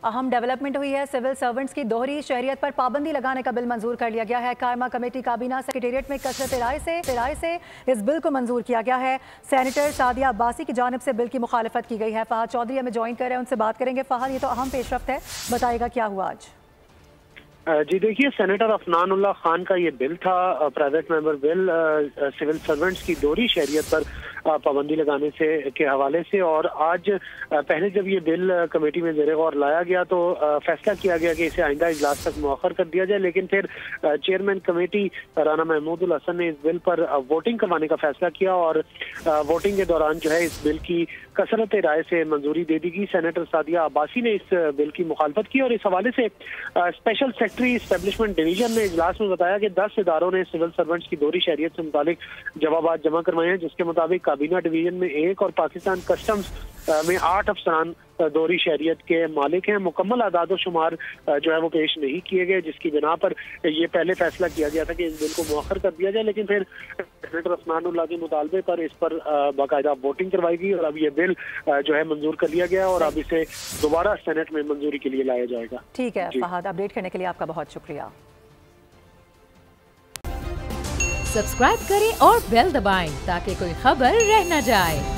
अहम डेवलपमेंट हुई है। सिविल सर्वेंट्स की दोहरी शहरियत पर पाबंदी लगाने का बिल मंजूर कर लिया गया है। कायमा कमेटी काबीना सेक्रेटेरिएट में कसरत राय से इस बिल को मंजूर किया गया है। सेनेटर सादिया अब्बासी की जानिब से बिल की मुखालफत की गई है। फहद चौधरी हमें ज्वाइन कर रहे हैं, उनसे बात करेंगे। फहद, ये तो अहम पेशरफ्त है, बताइएगा क्या हुआ आज? जी देखिए, सेनेटर अफनानुल्लाह खान का ये बिल था, private member bill, civil servants की दोहरी शहरियत पर पाबंदी लगाने से के हवाले से। और आज पहले जब ये बिल कमेटी में ज़ेरे गौर लाया गया तो फैसला किया गया कि इसे आइंदा इजलास तक मुअख्खर कर दिया जाए, लेकिन फिर चेयरमैन कमेटी राना महमूदुल हसन ने इस बिल पर वोटिंग करवाने का फैसला किया और वोटिंग के दौरान जो है इस बिल की कसरत राय से मंजूरी दे दी गई। सेनेटर सादिया अब्बासी ने इस बिल की मुखालफत की और इस हवाले से स्पेशल सेक्रेटरी एस्टेब्लिशमेंट डिवीजन ने इजलास में बताया कि 10 इदारों ने सिविल सर्वेंट्स की दोहरी शहरियत से मुतालिक जवाबात जमा करवाए हैं, जिसके मुताबिक काबीना डिवीजन में 1 और पाकिस्तान कस्टम्स में 8 अफसरान दोहरी शहरियत के मालिक हैं। मुकम्मल आदाद और शुमार जो है वो पेश नहीं किए गए, जिसकी बिना पर ये पहले फैसला किया गया था कि इस बिल को मुअख्खर कर दिया जाए, लेकिन फिर सेनेटर अफनानुल्लाह के मुतालबे पर इस पर बाकायदा वोटिंग करवाई गई और अब ये बिल जो है मंजूर कर लिया गया और अब इसे दोबारा सेनेट में मंजूरी के लिए लाया जाएगा। ठीक है फहद, अपडेट करने के लिए आपका बहुत शुक्रिया। सब्सक्राइब करें और बेल दबाएं ताकि कोई खबर रह न जाए।